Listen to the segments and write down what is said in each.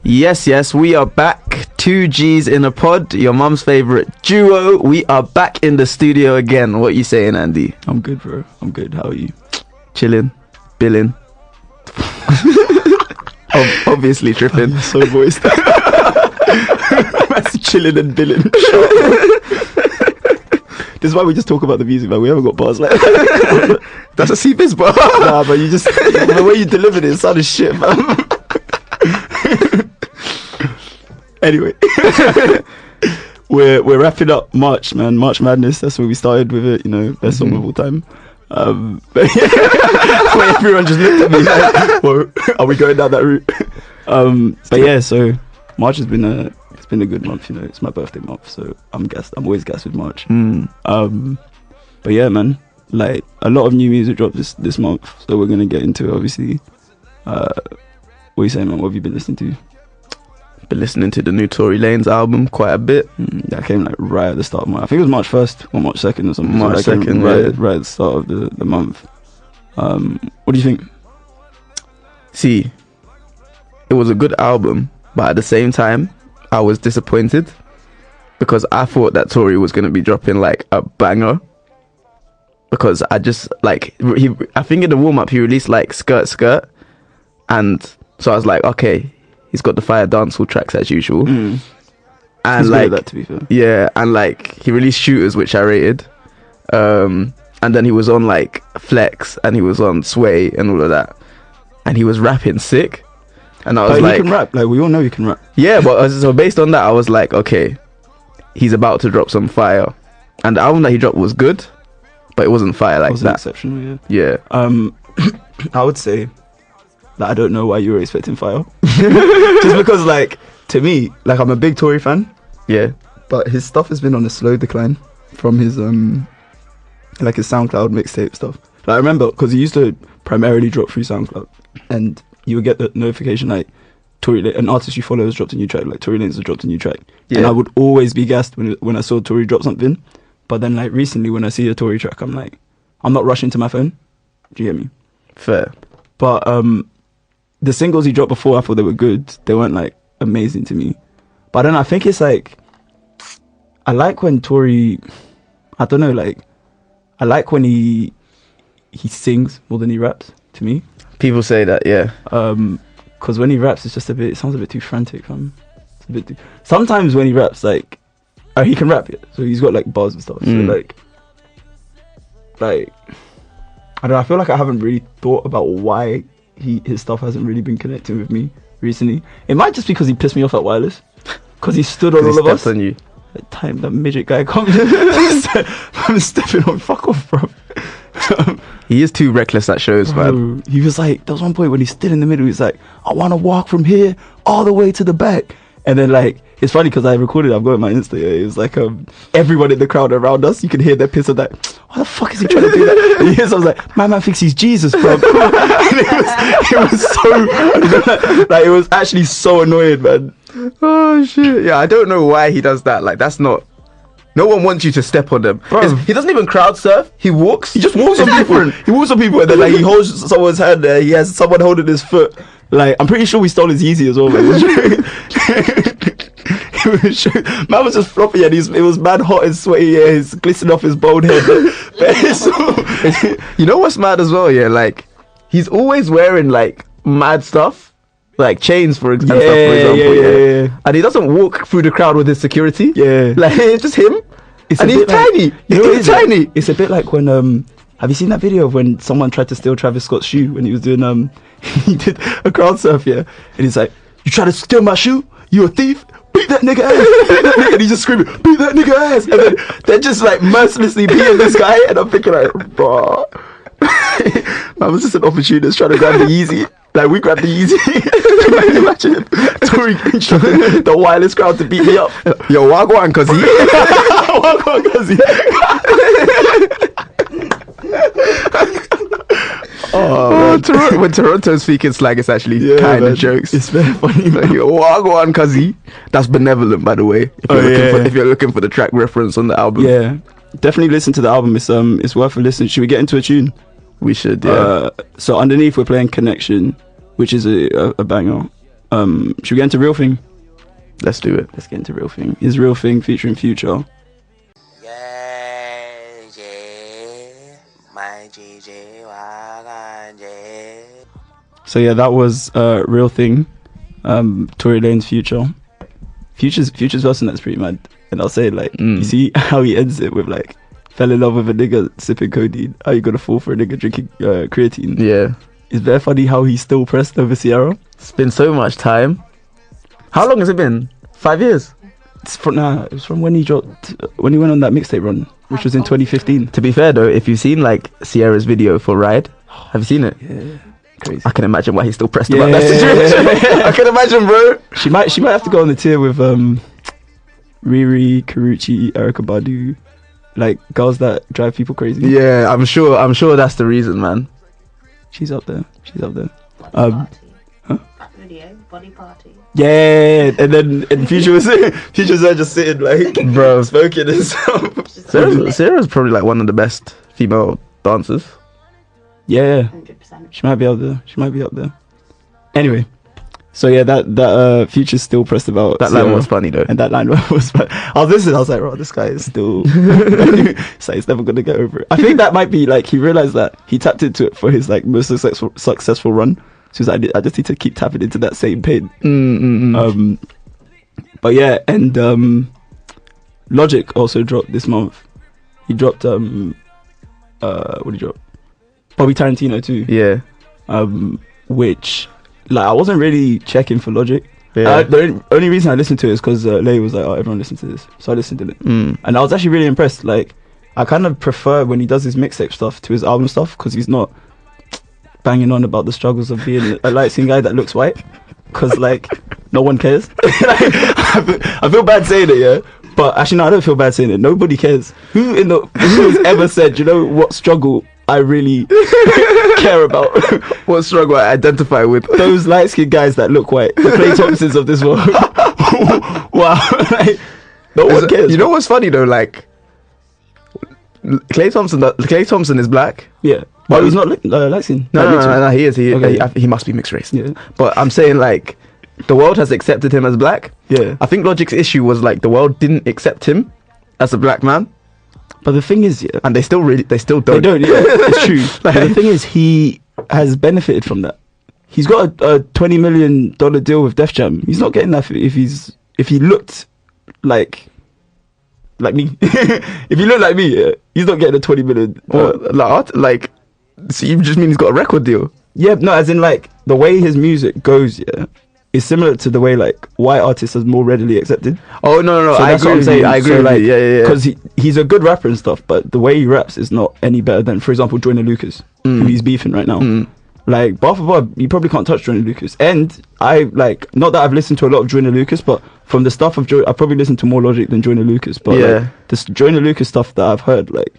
Yes, we are back. 2 G's in a pod, your mum's favorite duo. We are back in the studio again. What you saying, Andy? I'm good, bro. I'm good. How are you? Chilling, billing. Obviously tripping. Oh, so voiced. That's chilling and billing. This is why we just talk about the music, man. We haven't got bars like that. That's a C-Biz bar. Nah, but you just the way you delivered it sounded shit, man. Anyway, we're wrapping up March, man. March Madness. That's where we started with it. You know, best song of all time. But yeah, everyone just looked at me like, well, are we going down that route? But yeah, so March has been a good month. You know, it's my birthday month, so I'm gassed. I'm always gassed with March. But yeah, man, like a lot of new music dropped this month, so we're gonna get into it. Obviously, what are you saying, man? What have you been listening to? Been listening to the new Tory Lanez album quite a bit. That came like right at the start of March. I think it was March 1st or March 2nd or something. March 2nd, right at the start of the month. What do you think? See, it was a good album, but at the same time, I was disappointed because I thought that Tory was going to be dropping like a banger. Because I just like, I think in the warm-up he released like Skirt, and so I was like, okay, he's got the fire dancehall tracks as usual. And he's like that, to be fair. Yeah, and like he released Shooters, which I rated. And then he was on like Flex and he was on Sway and all of that. And he was rapping sick. And I was like, he can rap. Like we all know he can rap. Yeah, but so based on that, I was like, okay, he's about to drop some fire. And the album that he dropped was good, but it wasn't fire like that. Exceptional, yeah. I would say that I don't know why you were expecting fire. Just because, like, to me, like, I'm a big Tory fan. Yeah. But his stuff has been on a slow decline from his like his SoundCloud mixtape stuff. Like, I remember because he used to primarily drop through SoundCloud, and you would get the notification like an artist you follow has dropped a new track, like Tory Lanez has dropped a new track. Yeah. And I would always be gassed when I saw Tory drop something. But then, like, recently when I see a Tory track, I'm like, I'm not rushing to my phone. Do you get me? Fair. But the singles he dropped before, I thought they were good. They weren't like amazing to me. But then I think it's like, I like when Tory, I don't know, like, I like when he sings more than he raps, to me. People say that, yeah. Because when he raps, it's just it sounds a bit too frantic. It's a bit too, sometimes when he raps, like, he can rap, yeah. So he's got like bars and stuff. So like, I don't know, I feel like I haven't really thought about why his stuff hasn't really been connecting with me recently. It might just because he pissed me off at Wireless, because he stood on all of us. On you. The time that midget guy comes, I'm stepping on. Fuck off, bro. He is too reckless at shows, bro, man. He was like, there was one point when he stood in the middle. He's like, I want to walk from here all the way to the back, and then like. It's funny because I recorded it. I've got it on my Insta. Yeah. It was like everyone in the crowd around us. You can hear their piss of that. Why the fuck is he trying to do that? And I was like, my man thinks he's Jesus, bro. And it was so like it was actually so annoying, man. Oh shit! Yeah, I don't know why he does that. Like that's not. No one wants you to step on them. He doesn't even crowd surf. He walks. He just walks on people. He walks on people, and then like he holds someone's hand. There. He has someone holding his foot. Like I'm pretty sure we stole his Yeezy as well, man. Man was just floppy and it was mad hot and sweaty. Yeah, he's glistening off his bald head. You know what's mad as well? Yeah, like he's always wearing like mad stuff, like chains for example. Yeah. And he doesn't walk through the crowd with his security. Yeah, like it's just him. And he's tiny. He's tiny. It's a bit like when have you seen that video of when someone tried to steal Travis Scott's shoe when he was doing he did a crowd surf, yeah, and he's like, you try to steal my shoe? You a thief? Beat that nigga ass. Beat that nigga. And he's just screaming, beat that nigga ass. And then they're just like mercilessly beating this guy. And I'm thinking like, bro, man was just an opportunist trying to grab the Yeezy. Like we grabbed the Yeezy. Imagine him, Tory instructing the Wireless crowd to beat me up. Yo, wagwan, cuz wagwan, cuz when Toronto's speaking slang, it's actually kind of jokes. It's very funny. Like, wagwan, cuzzy. That's benevolent, by the way. If you're looking for the track reference on the album, yeah, definitely listen to the album. It's worth a listen. Should we get into a tune? We should, yeah. So underneath we're playing Connection, which is a banger. Should we get into Real Thing? Let's do it. Let's get into Real Thing. Is Real Thing featuring Future. So yeah, that was Real Thing. Tory Lanez Future. Future's verse on that's pretty mad. And I'll say like, you see how he ends it with like, fell in love with a nigga sipping codeine. How you gonna fall for a nigga drinking creatine? Yeah. It's very funny how he's still pressed over Ciara. It's been so much time. How long has it been? 5 years? It was from when he went on that mixtape run, which was in 2015. To be fair though, if you've seen like Ciara's video for Ride, have you seen it? Yeah. Crazy. I can imagine why he's still pressed about that situation. I can imagine, bro. She might have to go on the tier with Riri, Karrueche, Erykah Badu, like girls that drive people crazy. Yeah, I'm sure that's the reason, man. She's up there. Body party. Huh? Video, body party. Yeah, and then Future was there just sitting like, bro, smoking and stuff. Ciara's probably like one of the best female dancers. Yeah, 100%. she might be up there. Anyway, so yeah, that Future's still pressed about that Ciara, line was funny though, and that line was funny. I was listening, I was like, "Bro, this guy is still, it's like he's never gonna get over it." I think that might be like he realized that he tapped into it for his like most successful run. So he's like, I just need to keep tapping into that same pain. But yeah, and Logic also dropped this month. He dropped what did he drop? Bobby Tarantino too. Yeah. Which like I wasn't really checking for Logic. Yeah. The only reason I listened to it is because Lay was like, "Oh, everyone listen to this," so I listened to it, and I was actually really impressed. Like, I kind of prefer when he does his mixtape stuff to his album stuff because he's not banging on about the struggles of being a light-skinned guy that looks white. Because like no one cares. I feel bad saying it, yeah. But actually, no, I don't feel bad saying it. Nobody cares. Who has ever said, you know what struggle I really care about? What struggle I identify with? Those light-skinned guys that look white, the Clay Thompsons of this world. Wow, like, no one cares. You know what's funny though? Like Clay Thompson is black. Yeah, but he's not light-skinned. No, he is. Okay. He must be mixed race. Yeah. But I'm saying like the world has accepted him as black. Yeah. I think Logic's issue was like the world didn't accept him as a black man. But the thing is, yeah, and they still don't. They don't. Yeah, it's true. But the thing is, he has benefited from that. He's got a $20 million deal with Def Jam. He's not getting that if he looked like me. If he looked like me, yeah, he's not getting a 20 million. Like, so you just mean he's got a record deal? Yeah, no, as in like the way his music goes, yeah, is similar to the way like white artists are more readily accepted. Oh no, so I agree with you. I agree with you. Yeah. Because he's a good rapper and stuff, but the way he raps is not any better than, for example, Joyner Lucas, who he's beefing right now. Like bar for bar, you probably can't touch Joyner Lucas. And I like, not that I've listened to a lot of Joyner Lucas, but from the stuff of I probably listened to more Logic than Joyner Lucas. But like, this Joyner Lucas stuff that I've heard, like,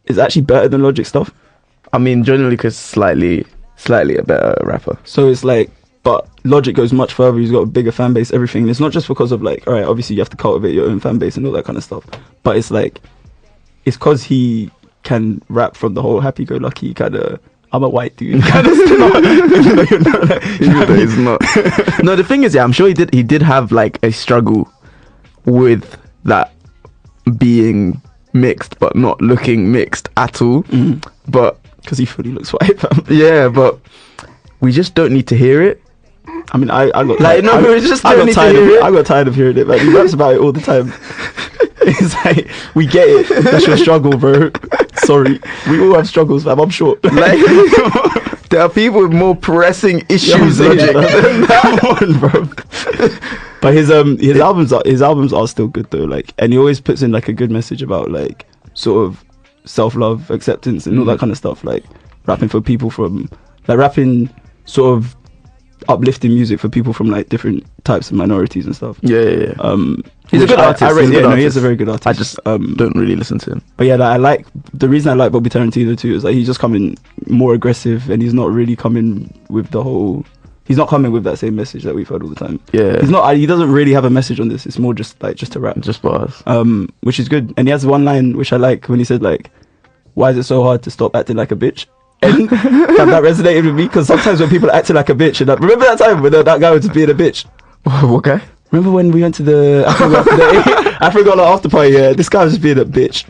is actually better than Logic stuff. I mean, Joyner Lucas slightly a better rapper. So it's like, but Logic goes much further. He's got a bigger fan base, everything. And it's not just because of like, all right, obviously you have to cultivate your own fan base and all that kind of stuff. But it's like, it's because he can rap from the whole happy-go-lucky kind of, I'm a white dude kind of stuff. He's not. No, the thing is, yeah, I'm sure he did have like a struggle with that being mixed, but not looking mixed at all. But because he fully looks white. Yeah, but we just don't need to hear it. I mean, I got like, tired. we just don't need to hear it. I got tired of hearing it, man. He raps about it all the time. It's like, we get it. That's your struggle, bro. Sorry. We all have struggles, fam. I'm sure. Like, there are people with more pressing issues than that one, bro. But his albums are still good though. Like, and he always puts in like a good message about like sort of self-love, acceptance, and all that kind of stuff. Like rapping for people from like rapping sort of uplifting music for people from like different types of minorities and stuff. Yeah. He's a good artist. He is a very good artist. I just don't really listen to him. But yeah, I like the reason I like Bobby Tarantino too is like he's just coming more aggressive and he's not really coming with the whole. He's not coming with that same message that we've heard all the time. Yeah. He's not. He doesn't really have a message on this. It's more just a rap. Just bars. Which is good. And he has one line which I like when he said like, why is it so hard to stop acting like a bitch? And that resonated with me because sometimes when people are acting like a bitch, and remember that time when that guy was being a bitch? What guy? Remember when we went to the African after party? Yeah, this guy was just being a bitch,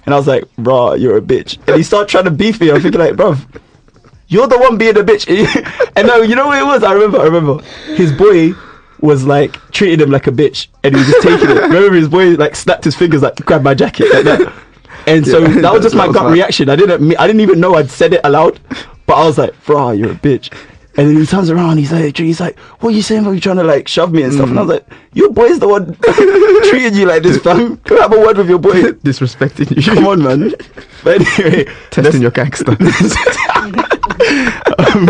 and I was like, "Bro, you're a bitch." And he started trying to beef me. I'm thinking like, "Bro, you're the one being a bitch." And no, you know what it was? I remember. His boy was like treating him like a bitch, and he was just taking it. Remember, his boy like snapped his fingers, like grabbed my jacket like that. And so that was just my gut reaction. I didn't even know I'd said it aloud, but I was like, "Bro, you're a bitch." And then he turns around, he's like, "What are you saying? Are you trying to like shove me and stuff?" And I was like, "Your boy's the one treating you like this, fam. Go have a word with your boy." Disrespecting you. Come on, man. But anyway, Testing your gangster.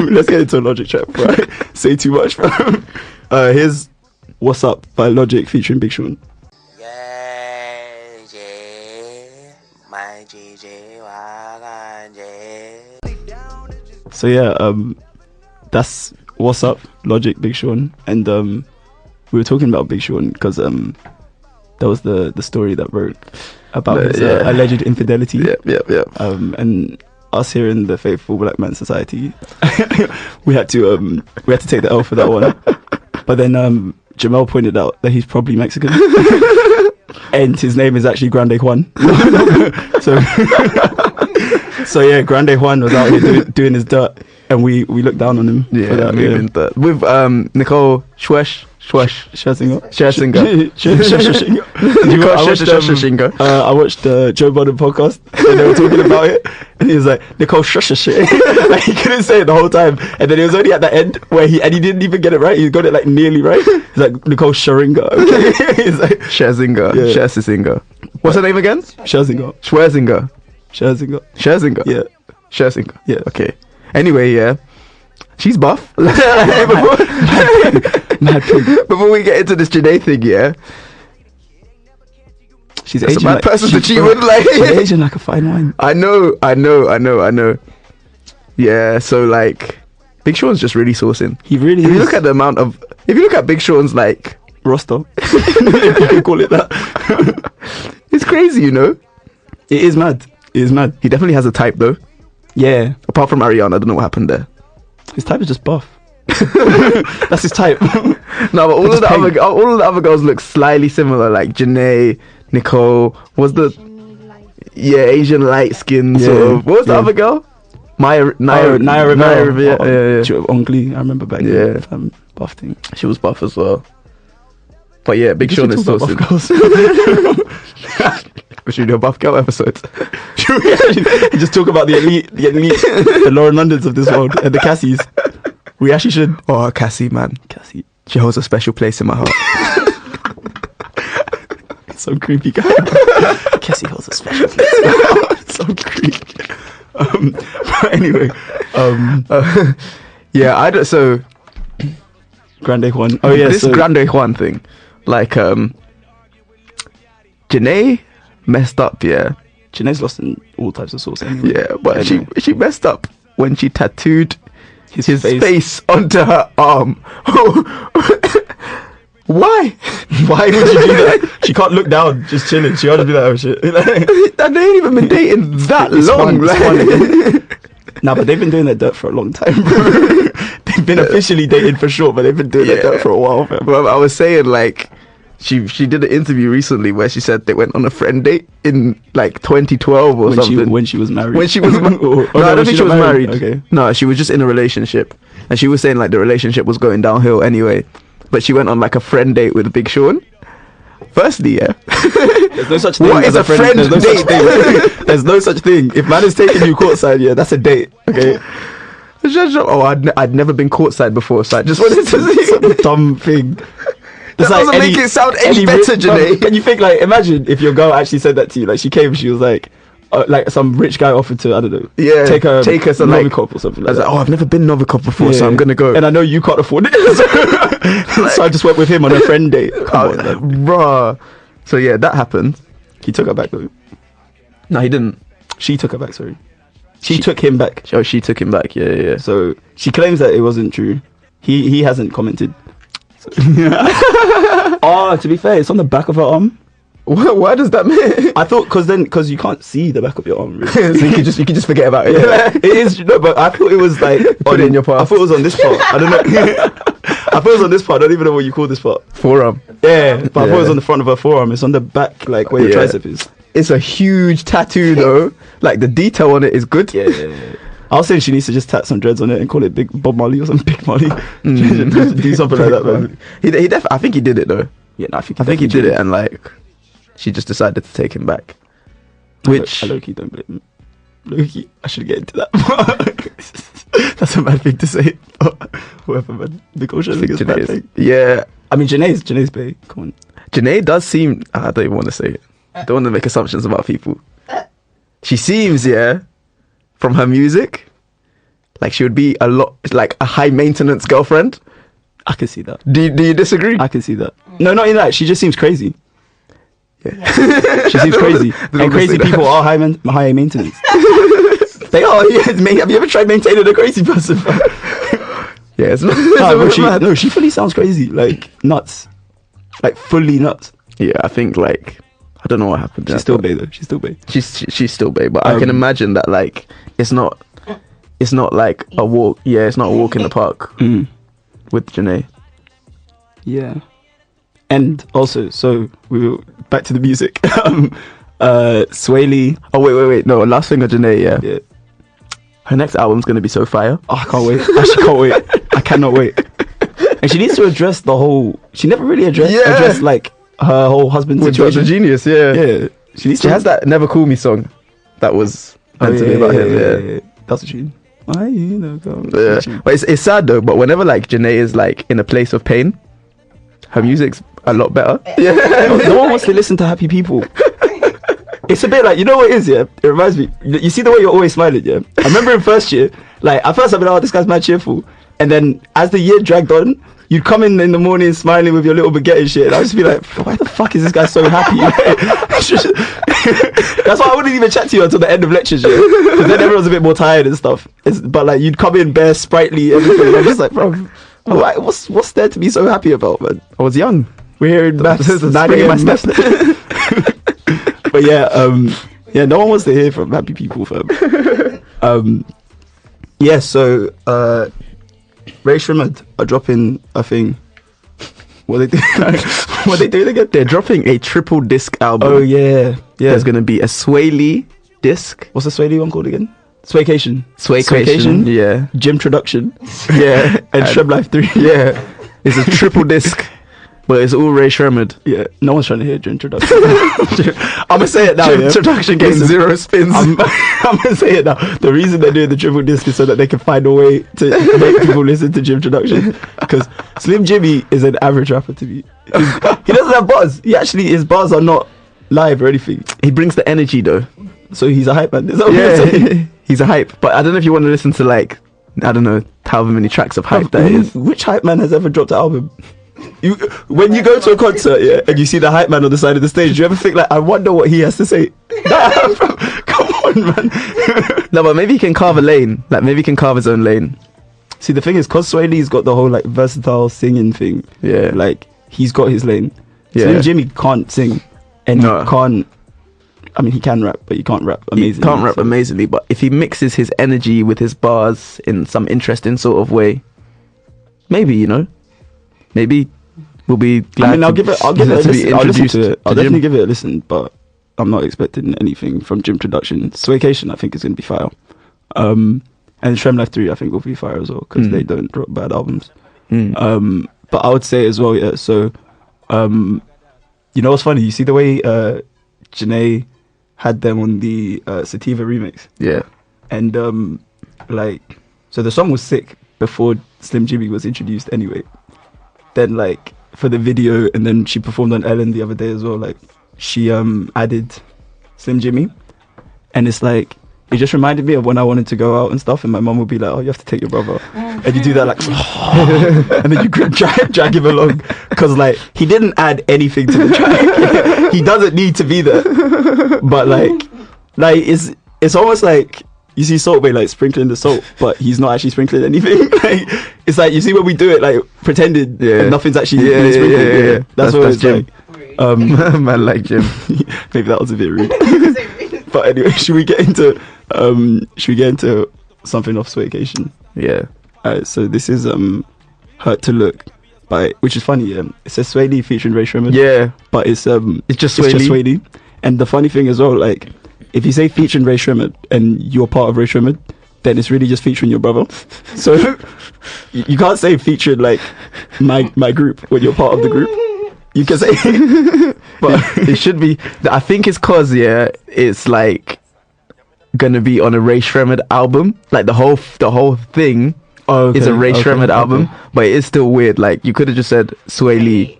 Let's get into a Logic trap, right? Say too much, fam. Here's "What's Up" by Logic featuring Big Sean. So yeah, that's "What's Up," Logic, Big Sean, and we were talking about Big Sean because that was the story that wrote about his alleged infidelity. Yeah. And us here in the faithful Black Man Society, we had to take the L for that one. But then Jamel pointed out that he's probably Mexican, and his name is actually Grande Juan. So yeah, Grande Juan was out here doing his dirt, and we looked down on him. Yeah, moving dirt with Nicole Scherzinger. I watched the Joe Budden podcast, and they were talking about it, and he was like, "Nicole Scherzinger." Like, he couldn't say it the whole time, and then it was only at the end where he didn't even get it right. He got it like nearly right. He's like, "Nicole Scherzinger." Okay. He's like Scherzinger. What's her name again? Scherzinger. Yeah. Scherzinger. Yeah. Okay. Anyway, yeah. She's buff. Mad pig. Before we get into this Janae thing, yeah. She's That's aging a bad like person to cheat with, like. She's aging like a fine wine. I know. Yeah, so like Big Sean's just really sourcing. He really If is. you look at Big Sean's like roster, if you can call it that. it's crazy, you know. It is mad. He definitely has a type though. Yeah. Apart from Ariana, I don't know what happened there. His type is just buff. That's his type. No, but all of the other girls look slightly similar, like Janae, Nicole. Asian light skin sort of. What was the other girl? Naya Rivera. She was ugly. I remember back then. Buff thing. She was buff as well. But yeah, Big Sean is sourcing. We should do a buff girl episode. Just talk about the elite, the Lauren Londons of this world, and the Cassies. We actually should. Oh, Cassie, man. She holds a special place in my heart. So creepy guy. Cassie holds a special place. So creepy. But anyway, yeah, I don't. So Grande Juan. Oh yeah, this Grande Juan thing, like Janae messed up. Yeah, Janae's lost in all types of sauce. Anyway. Yeah, but she messed up when she tattooed his face onto her arm. Why? Why would you do that? She can't look down, just chilling. She ought to be like, "Oh shit." And they ain't even been dating that long. Nah, but they've been doing that dirt for a long time, bro. They've been officially dating for sure, but they've been doing that dirt for a while. Well, I was saying, like, she did an interview recently where she said they went on a friend date in like 2012 or something. When she was married. When she was no, I don't think she was married. Okay. No, she was just in a relationship, and she was saying like the relationship was going downhill anyway. But she went on like a friend date with Big Sean. There's no such thing. What is a friend There's no date? such thing. There's no such thing. If man is taking you courtside, yeah, that's a date. Okay. Oh, I'd never been courtside before, so I just wanted to see some dumb thing. That doesn't make it sound any better, Janae. Can you think, like, imagine if your girl actually said that to you? Like, she came, she was like some rich guy offered to, I don't know, take her to Novikov or something like that. Like, I've never been Novikov before, so I'm gonna go. And I know you can't afford it, so I just went with him on a friend date. Come on, bruh. So yeah, that happened. He took her back though. No, he didn't. She took her back. Sorry, she took him back. Oh, she took him back. Yeah. So she claims that it wasn't true. He hasn't commented. So. Oh, to be fair, it's on the back of her arm. Why does that mean? I thought because you can't see the back of your arm. Really. So you can just forget about it. Yeah, it is. No, but I thought it was like Put it in your past. I thought it was on this part. I don't know. I thought it was on this part. I don't even know what you call this part. Forearm. Yeah, but I thought it was Yeah. on the front of her forearm. It's on the back, like where your Yeah. tricep is. It's a huge tattoo though. Like the detail on it is good. Yeah. I was saying she needs to just tat some dreads on it and call it Big Bob Marley or something. Big Marley. Just do something like that, man. I think he did it though. Yeah, no, I think he did it, and like she just decided to take him back. Which I low-key don't blame him. Low-key, I should get into that. That's a bad thing to say. But whatever, man. The culture thing is a bad thing. Yeah, I mean, Janae's bae. Come on. Janae does seem. I don't even want to say it. I don't want to make assumptions about people. She seems, from her music, like she would be like a high maintenance girlfriend. I can see that. Do you disagree? I can see that. No, not in that. She just seems crazy. Yeah. She seems crazy. Don't And crazy say that. people are high maintenance. They are. Yes. Have you ever tried maintaining a crazy person? Yeah, it's not. She fully sounds crazy. Like nuts. Like fully nuts. Yeah, I think like I don't know what happened. She's still bae though. She's still bae. She's still babe, but I can imagine that like it's not like a walk. Yeah, it's not a walk in the park with Janae. Yeah. And also, so we were back to the music. Sway Lee. Oh wait. No, last thing on Janae. Yeah. Her next album's gonna be so fire. Oh, I can't wait. I actually can't wait. I cannot wait. And she needs to address the whole. She never really addressed like her whole husband's With Dr. situation. Genius, yeah. Yeah. She has that "Never Call Me" song that was meant to be about him. Yeah. That's a tune. Why you know go? Yeah. But it's sad though. But whenever like Janae is like in a place of pain, her music's a lot better. Yeah. No one wants to listen to happy people. It's a bit like, you know what it is, yeah? It reminds me, you see the way you're always smiling, yeah? I remember in first year, like, at first I'd be like, oh, this guy's mad cheerful. And then as the year dragged on, you'd come in the morning smiling with your little baguette and shit. And I'd just be like, why the fuck is this guy so happy? That's why I wouldn't even chat to you until the end of lectures, yeah? Because then everyone's a bit more tired and stuff. But like, you'd come in bare, sprightly, everything. And I'm just like, bro, what's there to be so happy about, man? I was young. We're here in maths. This is 9 a.m. maths. But yeah, no one wants to hear from happy people, fam. Yeah, so Ray Shrimad are dropping a thing. What are they doing? What are they doing again? They're dropping a triple disc album. Oh yeah. There's gonna be a Sway Lee disc. What's the Sway Lee one called again? Swaycation. Swaycation. Yeah. Gym Introduction. Yeah. And Shrem Life 3. Yeah. It's a triple disc. But it's all Ray Shremmerd. Yeah, no one's trying to hear Gym Introduction. I'm gonna say it now. Gym Introduction getting Listen, 0 spins. I'm gonna say it now. The reason they're doing the triple disc is so that they can find a way to make people listen to Gym Introduction. Because Slim Jimmy is an average rapper to me. He doesn't have bars. His bars are not live or anything. He brings the energy though. So he's a hype man. Is that what you're saying? Yeah, he's a hype. But I don't know if you want to listen to like, I don't know, however many tracks of hype that is. Which hype man has ever dropped an album? When you go to a concert, yeah, and you see the hype man on the side of the stage, do you ever think like, I wonder what he has to say? Come on, man. No, but maybe he can carve a lane. Like maybe he can carve his own lane. See, the thing is, cause Sway Lee's got the whole like versatile singing thing. Yeah. Like he's got his lane. Yeah. Slim Jimmy can't sing, and he can't. I mean, he can rap, but he can't rap amazingly. He can't rap amazingly, but if he mixes his energy with his bars in some interesting sort of way, maybe maybe we'll be glad. I mean, I'll give it a listen. I'll listen to it. I'll definitely Jim. give it a listen, but I'm not expecting anything from Gym Introduction. Swaycation, I think, is going to be fire. And Shrem Life 3, I think, will be fire as well, because they don't drop bad albums. But I would say as well, yeah, so, you know what's funny? You see the way Janae had them on the Sativa remix? Yeah. And, so the song was sick before Slim Jimmy was introduced anyway. Then, like, for the video, and then she performed on Ellen the other day as well, like, she added Slim Jimmy. And it's like, it just reminded me of when I wanted to go out and stuff, and my mum would be like, oh, you have to take your brother. And you do that, like, and then you drag him along. Because, like, he didn't add anything to the track. He doesn't need to be there. But, like it's almost like, you see Salt Bay like sprinkling the salt, but he's not actually sprinkling anything. Like, it's like, you see when we do it, like pretending and nothing's actually being sprinkled. Yeah. That's what it's Jim. like. Man like Jim. Maybe that was a bit rude. But anyway, should we get into something off Swaycation? Yeah. So this is Hurt to Look by, which is funny. It says Sway Lee featuring Ray Shremmerd. Yeah. But it's just Sway Lee. Sway Lee. And the funny thing as well, like, if you say featuring Ray Shremmerd and you're part of Ray Shremmerd, then it's really just featuring your brother. So you can't say featured like my group when you're part of the group. You can say, but it should be. I think it's cause it's like gonna be on a Ray Shremmerd album. Like the whole thing is a Ray Shremmerd album, but it is still weird. Like you could have just said Sway Lee.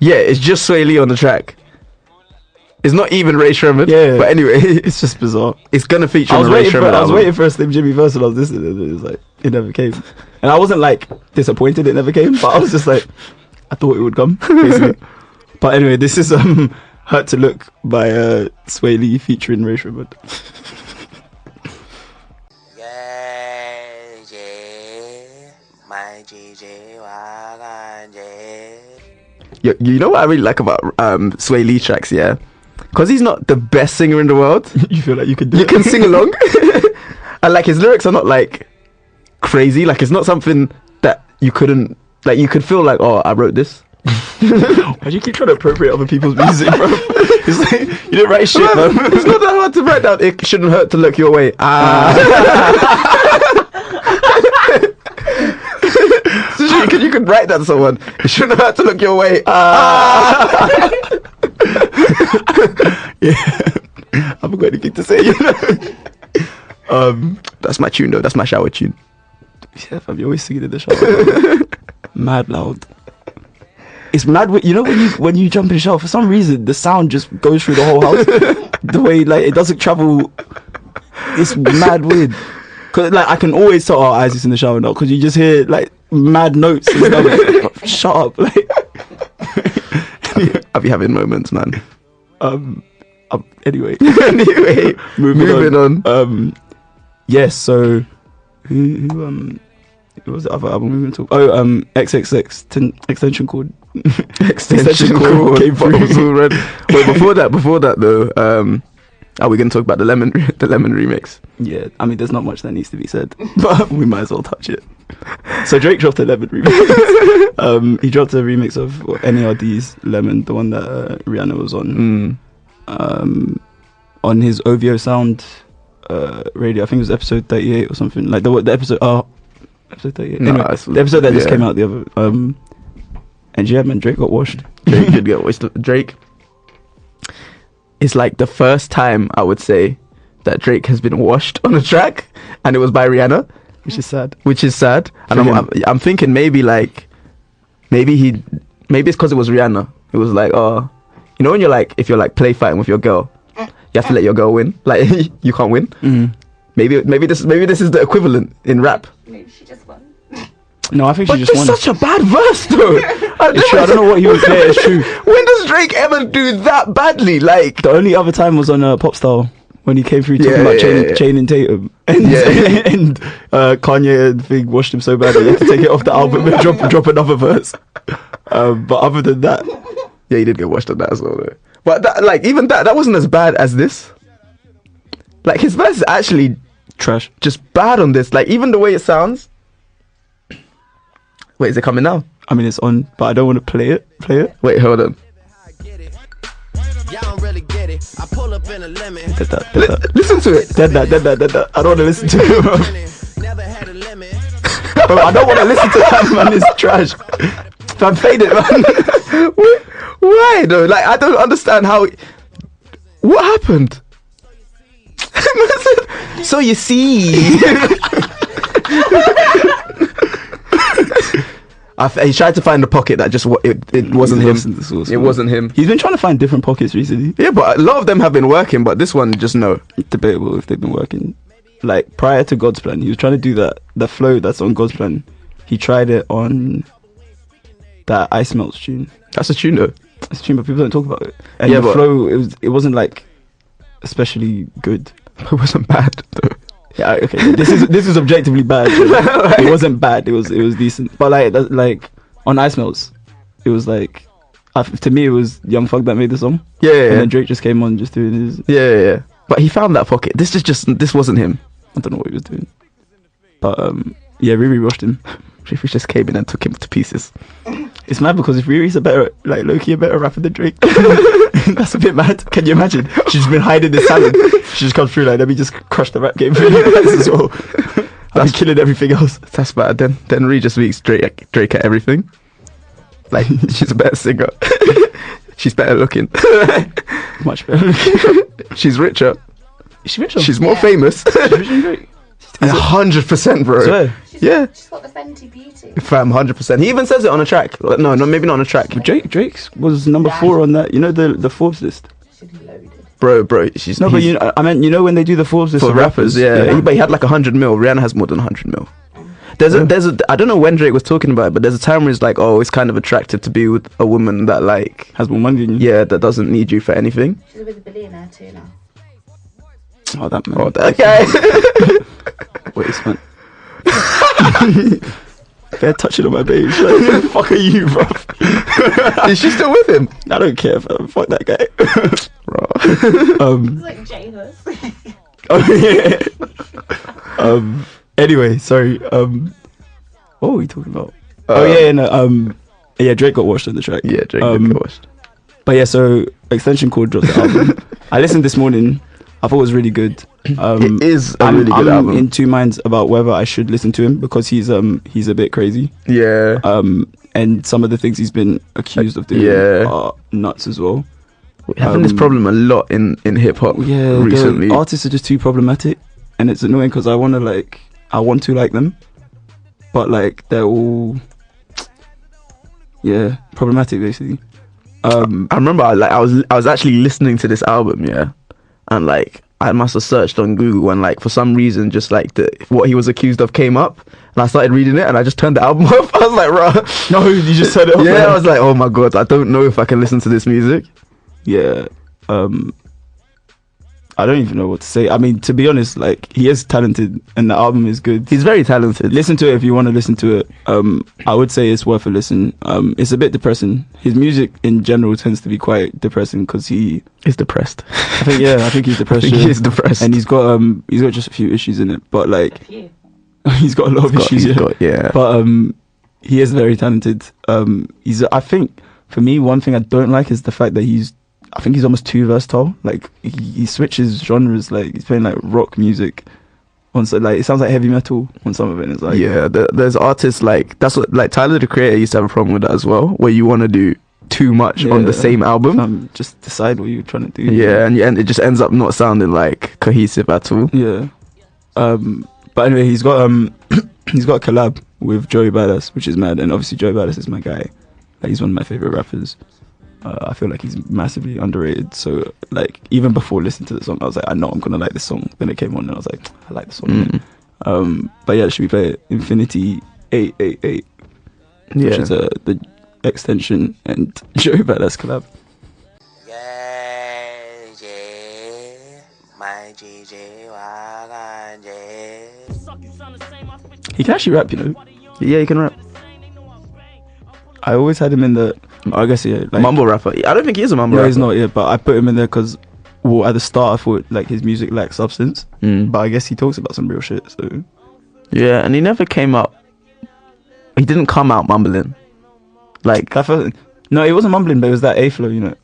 Yeah, it's just Sway Lee on the track. It's not even Ray Shremmerd. Yeah, but anyway, it's just bizarre. It's gonna feature on a Ray Shremmerd album. I was waiting for a Slim Jimmy verse, and I was listening, and it was like it never came. And I wasn't like disappointed it never came, but I was just like, I thought it would come, basically. But anyway, this is Hurt to Look by Sway Lee featuring Ray Shremmerd. You know what I really like about Sway Lee tracks, yeah? Because he's not the best singer in the world. You feel like you can can sing along. And like his lyrics are not like crazy. Like it's not something that you couldn't, like you could feel like, oh, I wrote this. Why do you keep trying to appropriate other people's music, bro? It's like, you didn't write shit, bro. It's not that hard to write down. It shouldn't hurt to look your way. You could write that to someone. It shouldn't hurt to look your way. Yeah. I haven't got anything to say, you know. That's my tune though. That's my shower tune. Yeah, fam, you're always singing in the shower. Mad loud. It's mad. You know when you jump in the shower, for some reason the sound just goes through the whole house. The way like it doesn't travel. It's mad weird. Cause like I can always tell our eyes is in the shower now because you just hear like mad notes and stuff. Like, shut up, like. I'll be having moments, man. Anyway, moving on. Yes. So who was the other album we were talking? XXX extension cord. Extension cord came through. Wait, before that though, are we going to talk about the lemon remix? Yeah, I mean, there's not much that needs to be said, but we might as well touch it. So Drake dropped a Lemon remix. He dropped a remix of NERD's Lemon, the one that Rihanna was on his OVO Sound radio. I think it was episode 38 or something. Like the episode. Episode 38. No, anyway, the episode that just came out the other. And yeah, man, Drake got washed. Drake did get washed. Drake. It's like the first time I would say that Drake has been washed on a track, and it was by Rihanna, which is sad. And I'm thinking maybe it's because it was Rihanna. It was like, oh, you know when you're like, if you're like play fighting with your girl, you have to let your girl win. Like you can't win. Mm. Maybe this is the equivalent in rap. Maybe she just won. No, I think she just won. It's such a bad verse, though. It's true. I don't know what he was there. It's true. When does Drake ever do that badly? Like the only other time was on Popstar when he came through talking about Chain and Tatum, and and Kanye and Thing washed him so bad that he had to take it off the album and drop another verse. But other than that, yeah, he did get washed on that as well. Though. But that wasn't as bad as this. Like his verse is actually trash, just bad on this. Like even the way it sounds. Wait, is it coming now? I mean, it's on, but I don't want to play it. Wait, hold on. Listen to it. Dead that. I don't want to listen to it, bro. Bro, I don't want to listen to that, man. It's trash. I played it, man. Why though? Like, I don't understand how. What happened? So you see. He tried to find a pocket that just it wasn't him. It wasn't him. He's been trying to find different pockets recently. Yeah, but a lot of them have been working, but this one just no. Debatable if they've been working. Like prior to God's Plan, he was trying to do the flow that's on God's Plan. He tried it on that Ice Melts tune. That's a tune though. It's a tune, but people don't talk about it. And the flow, it wasn't like especially good. It wasn't bad though. Yeah, okay. This is objectively bad. It wasn't bad. It was decent. But like on Ice Melts, it was like to me, it was Young Thug that made the song. Yeah, And then Drake just came on just doing his. yeah. But he found that pocket. This wasn't him. I don't know what he was doing. But yeah, Riri rushed him. Riri just came in and took him to pieces. It's mad because if Riri's a better, like low-key a better rapper than Drake, that's a bit mad. Can you imagine? She's been hiding this talent. She just comes through like, let me just crush the rap game for you guys as well. That's killing everything else. That's bad. Then Riri just beats Drake at everything. Like, she's a better singer. She's better looking. Much better looking. She's richer. Is she richer? She's more Yeah. famous. She's richer than Drake. 100%, bro. Swear. Yeah. She's got the Fenty Beauty. Fam, 100%. He even says it on a track. No, maybe not on a track. Drake was number 4 on that. You know the Forbes list. She's loaded. Bro. She's No, but I meant when they do the Forbes list for of rappers, yeah. But he had like 100 mil. Rihanna has more than 100 mil. There's a I don't know when Drake was talking about it, but there's a time where it's like, oh, it's kind of attractive to be with a woman that like has more money than you. Yeah, that doesn't need you for anything. She's with a billionaire too now. Oh, that man. Oh, that guy. Wait, man. They're touching on my baby. Like, who the fuck are you, bro? Is she still with him? I don't care, fam. Fuck that guy. Bro. It's like J-Hus. Oh yeah. Anyway, sorry. What were we talking about? Yeah, Drake got washed on the track. Yeah, Drake did get washed. But yeah, so Extension Chord dropped the album. I listened this morning. I thought it was really good. It is a really good I'm album. in two minds about whether I should listen to him because he's a bit crazy. Yeah. And some of the things he's been accused of doing are nuts as well. We're having this problem a lot in hip hop recently. Artists are just too problematic, and it's annoying because I want to like them, but like they're all problematic basically. I remember I was actually listening to this album, and like I must have searched on Google and like for some reason just like what he was accused of came up, and I started reading it and I just turned the album off. I was like, "Bruh, No, you just said it off. yeah." I was like, "Oh my god, I don't know if I can listen to this music." Yeah. I don't even know what to say. I mean, to be honest, like he is talented and the album is good. He's very talented. Listen to it if you want to listen to it. I would say it's worth a listen. It's a bit depressing. His music in general tends to be quite depressing because He's depressed. I think he's depressed. I think he is depressed. And he's got just a few issues in it, but like he's got a lot of issues. But he is very talented. I think for me, one thing I don't like is the fact that I think he's almost too versatile. Like he switches genres. Like he's playing like rock music. Like it sounds like heavy metal on some of it. It's like there's artists like that's what like Tyler the Creator used to have a problem with that as well, where you want to do too much on the same album. Just decide what you're trying to do. Yeah, and it just ends up not sounding like cohesive at all. Yeah. But anyway, he's got he's got a collab with Joey Badass, which is mad. And obviously Joey Badass is my guy. Like, he's one of my favorite rappers. I feel like he's massively underrated. So like even before listening to the song, I was like, I know I'm gonna like this song. Then it came on and I was like, I like the song. But yeah, should we play it? Infinity 888, which is the Extension and Joey Badass collab. He can actually rap, you know. Yeah, he can rap. I always had him in the. I guess like, mumble rapper. I don't think he is a mumble rapper. He's not. Yeah, but I put him in there because, at the start I thought like his music lacked substance. But I guess he talks about some real shit. So yeah, and he never came out. He didn't come out mumbling. Like no, it wasn't mumbling, but it was that A flow, you know.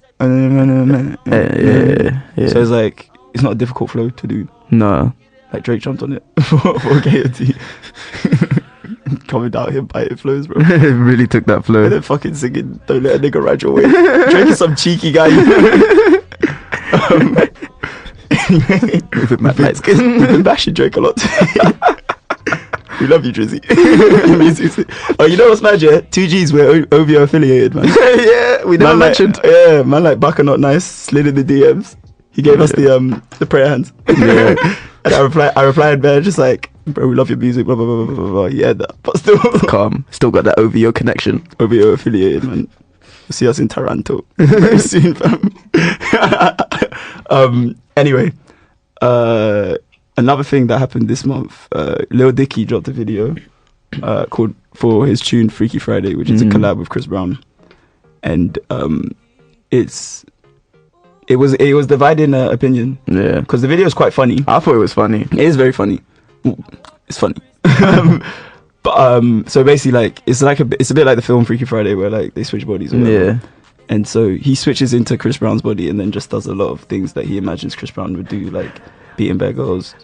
Yeah. So it's like it's not a difficult flow to do. No, like Drake jumped on it for gaiety. Coming out here by it flows, bro. It really took that flow. And then fucking singing "Don't Let a Nigga Ride Your Way." Drake is some cheeky guy. Anyway, we've been bashing Drake a lot today. We love you, Drizzy. Oh, you know what's mad, yeah? 2Gs were OVO affiliated, man. Yeah, we never mentioned. Man like Baka Not Nice slid in the DMs. He gave us the prayer hands. Yeah. And I replied, man, just like, bro, we love your music, blah, blah, blah, blah, blah. Yeah, but still. Calm. Still got that OVO connection. OVO affiliated, man. You'll see us in Toronto very soon, fam. Anyway, another thing that happened this month, Lil Dicky dropped a video called for his tune Freaky Friday, which is a collab with Chris Brown. and it was dividing opinion. Yeah, because the video is quite funny. I thought it was funny. It is very funny. It's funny. But so basically, like it's a bit like the film Freaky Friday, where like they switch bodies. Or whatever. Yeah. And so he switches into Chris Brown's body and then just does a lot of things that he imagines Chris Brown would do, like beating bare girls.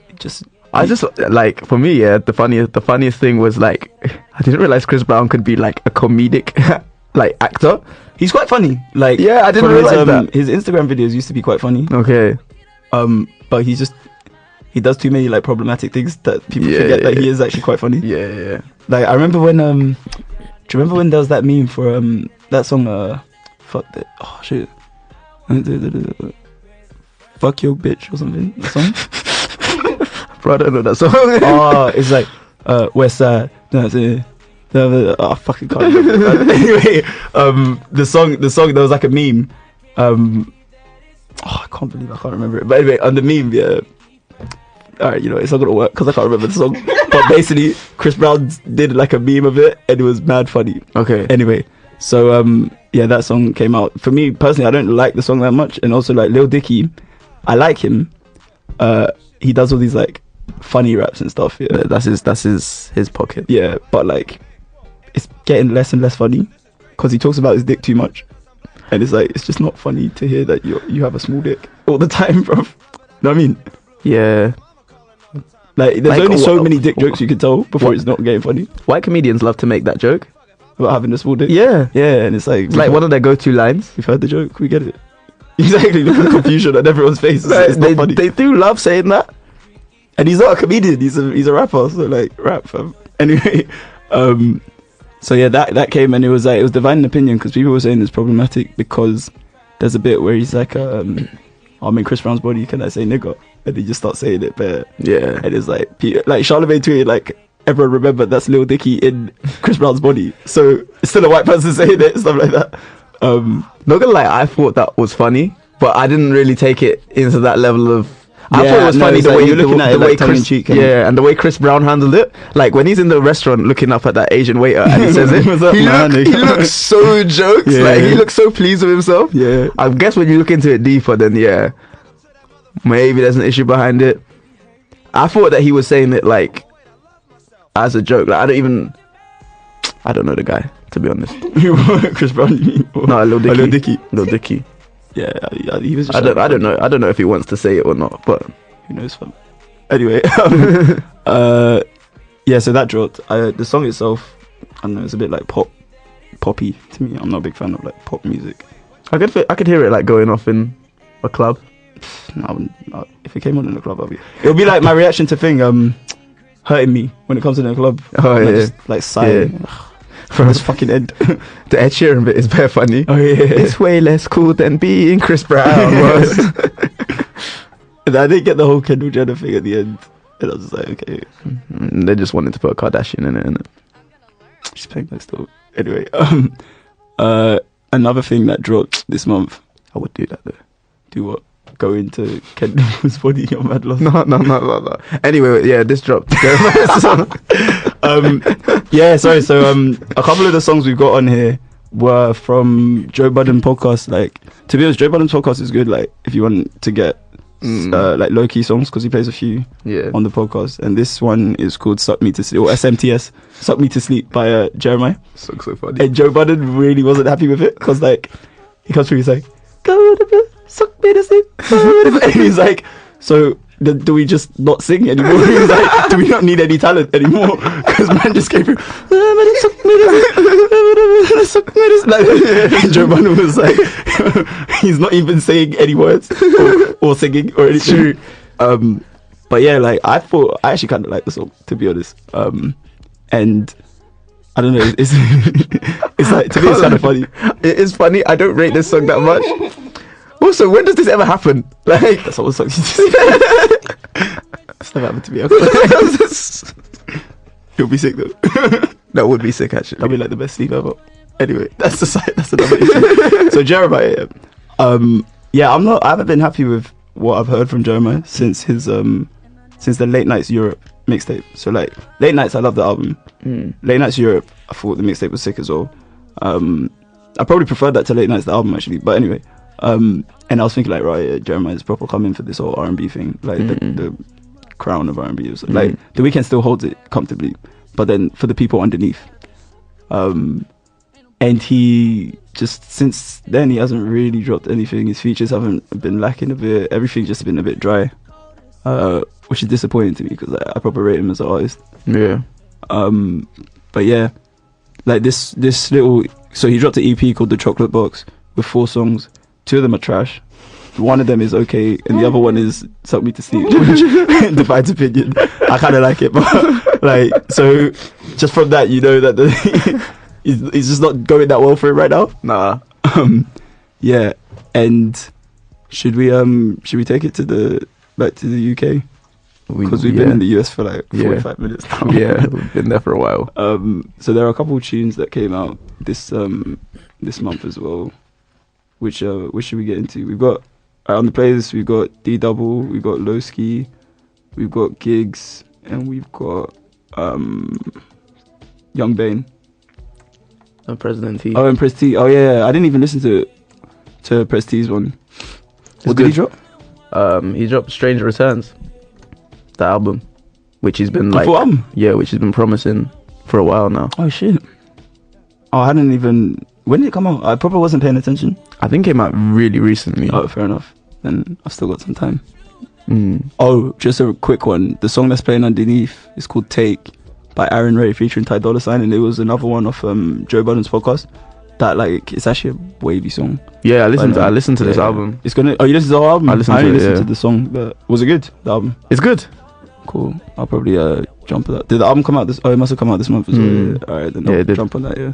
I just like, for me, yeah, the funniest thing was like, I didn't realize Chris Brown could be like a comedic like actor. He's quite funny. Like, yeah, I didn't realize that. His Instagram videos used to be quite funny. Okay. But he does too many like problematic things that people forget that he is actually quite funny. Yeah. Like I remember when do you remember when there was that meme for that song fuck that, oh shit, fuck your bitch or something, the song? Bro, I don't know that song. Oh, it's like West Side. Oh, I fucking can't remember. Anyway, the song there was like a meme. I can't believe I can't remember it. But anyway, on the meme, yeah. Alright, you know, it's not gonna work because I can't remember the song. But basically, Chris Brown did like a meme of it, and it was mad funny. Okay. Anyway, so yeah, that song came out. For me personally, I don't like the song that much, and also like Lil Dicky, I like him. He does all these like funny raps and stuff. Yeah, That's his pocket. yeah, but like it's getting less and less funny because he talks about his dick too much, and it's like it's just not funny to hear that you have a small dick all the time, bro. You know what I mean? Yeah. Like there's Like, only so many dick jokes you can tell before it's not getting funny White comedians love to make that joke. about having a small dick. Yeah. Yeah, and it's It's like one of their go-to lines. we've heard the joke, we get it. Exactly, look at the confusion on everyone's face. It's not funny. They do love saying that. And he's not a comedian, he's a rapper, so like rap fam. Anyway, so yeah, that came, and it was dividing opinion because people were saying it's problematic because there's a bit where he's like I'm in Chris Brown's body, can I say nigga? And he just starts saying it bare. Yeah. And it's like Charlamagne tweeted like, everyone remember that's Lil Dicky in Chris Brown's body, so it's still a white person saying it, stuff like that. Not gonna lie, I thought that was funny, but I didn't really take it into that level of. I Yeah, thought it was no, funny it's the like way you're looking at it the way like tongue in Chris, cheek, and the way Chris Brown handled it. Like when he's in the restaurant looking up at that Asian waiter and he says it, What's up, man? he looks so jokes. Yeah. Like he looks so pleased with himself. Yeah. I guess when you look into it deeper, then yeah, maybe there's an issue behind it. I thought that he was saying it like as a joke. Like I don't know the guy, to be honest. Chris Brown, you mean? No, Lil Dicky. Lil Dicky. Lil Dicky. Yeah, he was just I don't know. I don't know if he wants to say it or not, but who knows, fam. Anyway, yeah, so that dropped. The song itself, I don't know, it's a bit like poppy to me. I'm not a big fan of like pop music. I could hear it like going off in a club. No, if it came on in the club, it would be like my reaction to Thing, hurting me when it comes to the club. Oh, And I yeah. just like sighing. From this fucking end. The Ed Sheeran bit is very funny. Oh yeah. It's way less cool than being Chris Brown was. And I didn't get the whole Kendall Jenner thing at the end, and I was just like, okay, They just wanted to put a Kardashian in it, innit? she's playing my still. Anyway, another thing that dropped this month. I would do that though. Do what? Go into Kendall's body on Mad Loss. No. Anyway, yeah, this dropped. Yeah, sorry. So a couple of the songs we've got on here were from Joe Budden podcast. Like, to be honest, Joe Budden's podcast is good. Like, if you want to get like low key songs, because he plays a few on the podcast. And this one is called "Suck Me to Sleep" or SMTS, "Suck Me to Sleep" by Jeremiah. So funny. And Joe Budden really wasn't happy with it because like he comes through, he's like, "Go to bed, suck me to sleep," and he's like, "So do we just not sing anymore?" He's like, "Do we not need any talent anymore?" Because man just came through, "Suck me to suck me to sleep." And Joe Budden was like, he's not even saying any words or singing or anything. But yeah, like I actually kind of like the song, to be honest. And I don't know, it's like, to me it's kind of funny. It is funny. I don't rate this song that much. Also, when does this ever happen? Like, That's all the songs you just It's never happened to me. He'll be sick though. that would be sick actually. That'll be like the best sleep ever. Anyway, that's the side. That's another issue. So Jeremiah, yeah, I haven't been happy with what I've heard from Jeremiah since his since the Late Nights Europe mixtape. So like Late Nights, I love the album. Late Nights Europe, I thought the mixtape was sick as well. I probably preferred that to Late Nights, the album, actually. But anyway, and I was thinking like, right, Jeremiah's proper coming for this whole R&B thing, like the crown of R&B. Like The Weeknd still holds it comfortably, but then for the people underneath, and he just since then he hasn't really dropped anything. His features haven't been lacking a bit. Everything's just been a bit dry, which is disappointing to me because I probably rate him as an artist. Yeah. But yeah, like this little. So he dropped an EP called The Chocolate Box with 4 songs. 2 of them are trash. One of them is okay, and the other one is Suck Me to Sleep, which divides opinion. I kind of like it, but like, so just from that, you know that he's just not going that well for it right now. Nah. Yeah, and should we take it back to the UK? Because we've been in the US for like 45 minutes now. Yeah, we've been there for a while. So there are a couple of tunes that came out this month as well. Which should we get into? We've got on the playlist. We've got D Double, we've got Lowski, we've got Gigs, and we've got Young Bane. And President T. Oh, and Press T. Oh yeah, I didn't even listen to Press T's one. What did he drop? He dropped Stranger Returns, the album, which he's been like, which he's been promising for a while now. Oh shit! Oh, I hadn't even. When did it come out? I probably wasn't paying attention. I think it came out really recently. Oh, fair enough. Then I've still got some time. Oh, just a quick one. The song that's playing underneath is called Take by Aaron Ray featuring Ty Dolla $ign, and it was another one off Joe Budden's podcast. That like it's actually a wavy song. Yeah, I listened to this album. It's gonna. Oh, you listened to the whole album? I only listened to the song, but was it good? The album? It's good. Cool. I'll probably jump on that. Did the album come out this? Oh, it must have come out this month as well. Yeah. All right, then I'll jump on that. Yeah.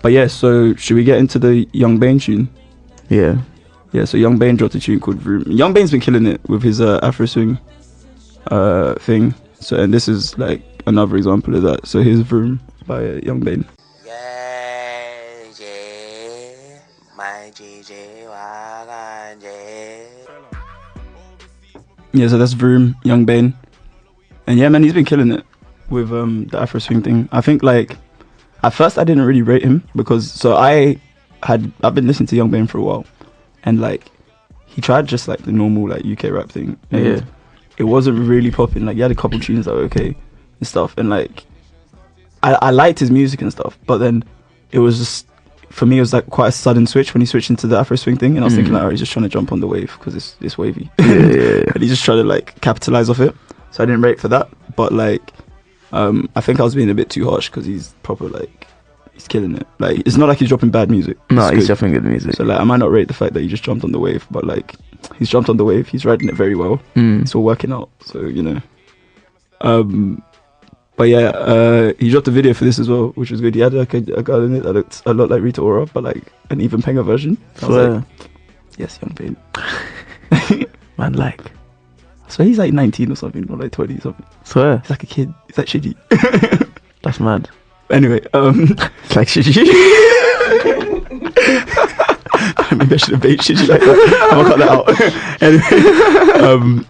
But yeah, so should we get into the Young Bane tune? Yeah. Yeah, so Young Bane dropped a tune called Vroom. Young Bane's been killing it with his Afro swing thing. So, and this is like another example of that. So here's Vroom by Young Bane. Yeah, so that's Vroom, Young Bane. And yeah, man, he's been killing it with the Afro swing thing. I think like at first I didn't really rate him because I've been listening to Young Bane for a while, and like he tried just like the normal like UK rap thing, and it wasn't really popping. Like he had a couple tunes that were okay and stuff, and like I liked his music and stuff, but then it was just, for me it was like quite a sudden switch when he switched into the Afro swing thing, and I was thinking like, oh, he's just trying to jump on the wave because it's wavy. And he's just trying to like capitalize off it, so I didn't rate for that. But like I think I was being a bit too harsh because he's proper like, he's killing it. Like it's not like he's dropping bad music. No, he's definitely good music. So like I might not rate the fact that he just jumped on the wave, but like he's jumped on the wave, he's riding it very well. It's all working out, so you know. But yeah, he dropped a video for this as well, which was good. He had like a girl in it that looked a lot like Rita Ora, but like an even Penga version. I was like, yes, Young Bane. Man, like, so he's like 19 or something, or like 20 or something. Swear. He's like a kid. He's like shitty. That's mad. Anyway, it's like shitty. Maybe I should have made shitty like that. I'm gonna cut that out. Anyway,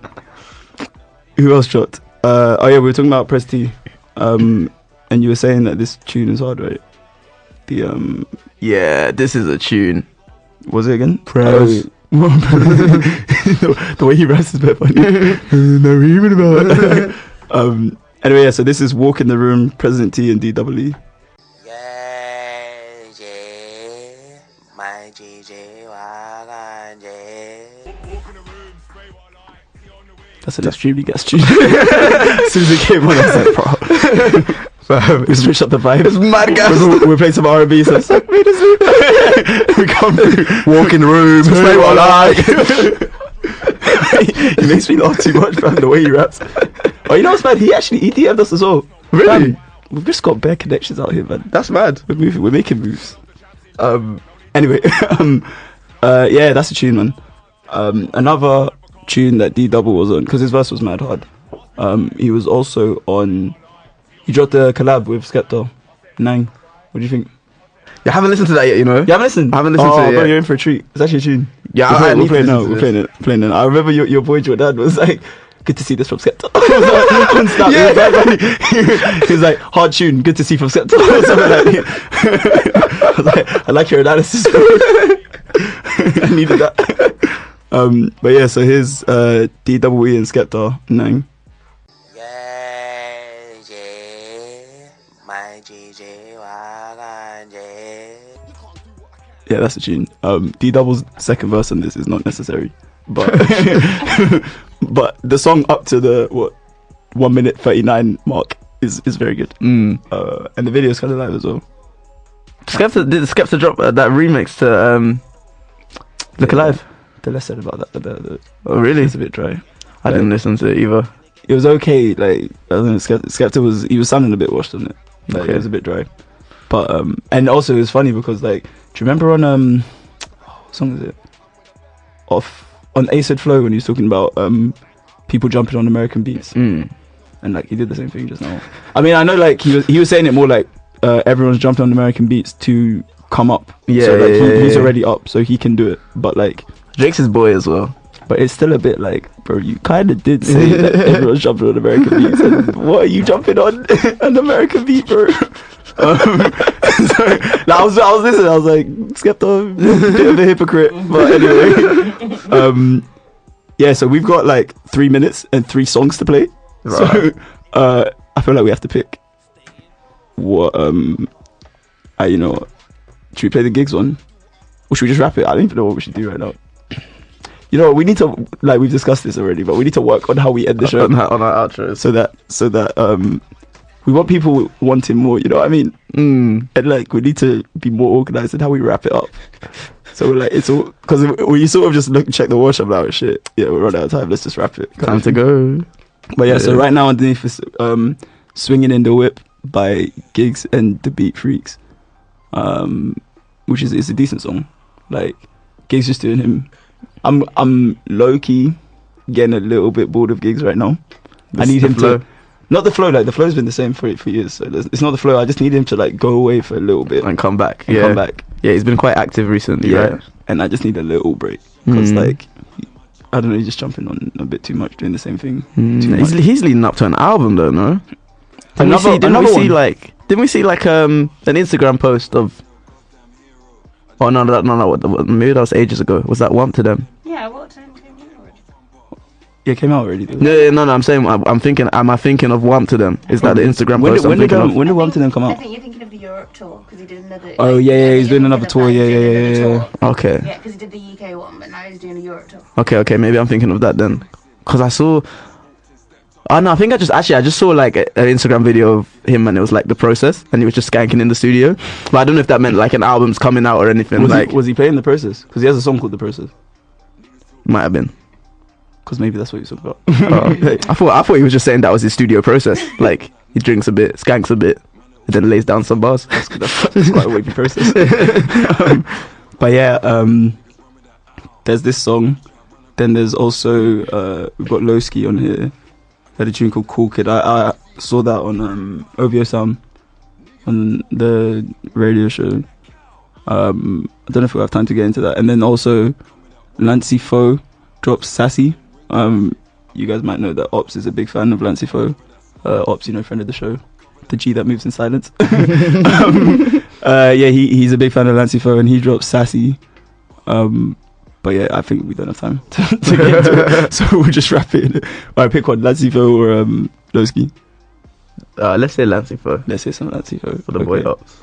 who else shot? Oh yeah, we were talking about Press T. And you were saying that this tune is hard, right? Yeah, this is a tune. Was it again? Press. The way he raps is a bit funny. No, even about. Anyway, yeah, so this is Walk in the Room, President T and DWE. That's an extremely guest tune. As soon as it came on, I was like, bro. We switched up the vibe. It's mad gas. We're playing some R&B, so it's like, we come through. Walk in the room, play what I like. He makes me laugh too much, man, the way he raps. Oh, you know what's bad? He actually EDM'd us as well. Really? Man, we've just got bare connections out here, man. That's mad. We're moving, we're making moves. Anyway, yeah, that's a tune, man. Another tune that D Double was on, because his verse was mad hard. He was also on. He dropped a collab with Skepta. Nine. What do you think? You haven't listened to that yet, you know? You haven't listened? I haven't listened to it bro, yet. You're in for a treat. It's actually a tune. Yeah, we're playing it now. I remember your boy Jordan was like, good to see this from Skepta. On Snap, he was like, hard tune, good to see from Skepta. I was like, I like your analysis. I needed that. But yeah, so here's DWE and Skepta, Nang. Yeah, that's the tune. D Double's second verse on this is not necessary, but but the song up to the 1 minute 39 mark is very good. And the video is kind of live as well. Did Skepta drop that remix to Look Alive? The less said about that, the better. Oh really? It's a bit dry. I didn't listen to it either. It was okay. Like I don't know, Skepta was sounding a bit washed on it. Like Okay. it was a bit dry. But and also it was funny because like, do you remember on what song is it? On Acid Flow when he was talking about people jumping on American beats, and like he did the same thing just now. I mean, I know like he was saying it more like everyone's jumping on American beats to come up. Yeah, so like he's yeah. already up, so he can do it. But like Drake's his boy as well. But it's still a bit like, bro, you kind of did say that everyone's jumping on American beats. And what are you jumping on an American beat, bro? So, like, I was listening. I was like, Skepta, bit of a hypocrite. But anyway, yeah. So we've got like 3 minutes and 3 songs to play. Right. So I feel like we have to pick what. You know, what? Should we play the gigs one, or should we just wrap it? I don't even know what we should do right now. You know, we need to, like, we've discussed this already, but we need to work on how we end the show on our outros. so that we want people wanting more. You know what I mean? And like, we need to be more organized in how we wrap it up. So we're like, it's all because when you sort of just check the watch, I'm like, shit, yeah, we're running out of time. Let's just wrap it. Time to go. But yeah, so right now underneath is "Swinging in the Whip" by Giggs and the Beat Freaks, which is it's a decent song. Like Giggs just doing him. I'm low key getting a little bit bored of Giggs right now. I need him to, not the flow. Like the flow's been the same for years. So it's not the flow. I just need him to like go away for a little bit and come back. Come back. Yeah, he's been quite active recently, right? And I just need a little break because like I don't know, he's just jumping on a bit too much, doing the same thing. He's leading up to an album though, no? Didn't we see like an Instagram post of? Oh no, maybe that was ages ago. Was that Wamp to Them? Yeah, what time came in already? Yeah, it came out already. Dude. No. I'm saying I'm thinking. Am I thinking of Wamp to Them? Is that the Instagram post? When did Wamp to Them come I out? think you're thinking of the Europe tour because he did another. Oh yeah, he's doing another tour. Yeah. Okay. Yeah, because he did the UK one, but now he's doing a Europe tour. Okay. Maybe I'm thinking of that then, because I saw. Oh no, I think I just saw like an Instagram video of him and it was like The Process and he was just skanking in the studio. But I don't know if that meant like an album's coming out or anything. Was he playing The Process? Because he has a song called The Process. Might have been. Because maybe that's what you're talking about. I thought he was just saying that was his studio process. Like he drinks a bit, skanks a bit, and then lays down some bars. That's quite a wavy process. But yeah, there's this song. Then there's also we've got Lowski on here. Had a tune called Cool Kid. I saw that on OVO Sound on the radio show. I don't know if we have time to get into that. And then also Lancey Foe drops Sassy. You guys might know that Ops is a big fan of Lancey Foe. Ops, friend of the show, the G that moves in silence. Yeah, he's a big fan of Lancey Foe and he drops Sassy. But yeah, I think we don't have time to get into it, so we'll just wrap it. Alright, pick one, Lancey Foe or Lowski. Let's say Lancey Foe. Let's say some Lancey Foe For the boy Ops.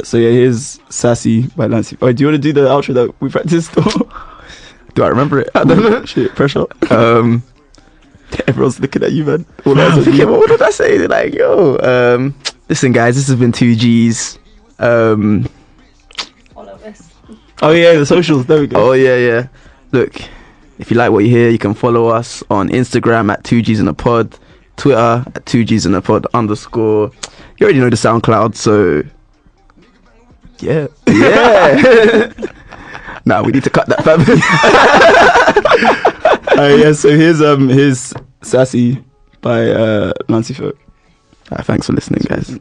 So yeah, here's Sassy by Lancey Foe. Do you want to do the outro that we practiced? Do I remember it? I don't know. Shit, pressure. Everyone's looking at you, man. I'm thinking, what did I say? They're like, yo, listen guys, this has been 2Gs. All of us. Oh yeah, the socials. There we go. Oh yeah. Look, if you like what you hear, you can follow us on Instagram at 2Gs in a pod, Twitter at 2Gs in a pod _. You already know the SoundCloud, so yeah. Nah, we need to cut that, fam. Yeah. So here's Sassy by Lancey Foe. Thanks for listening, guys.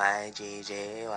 my GG,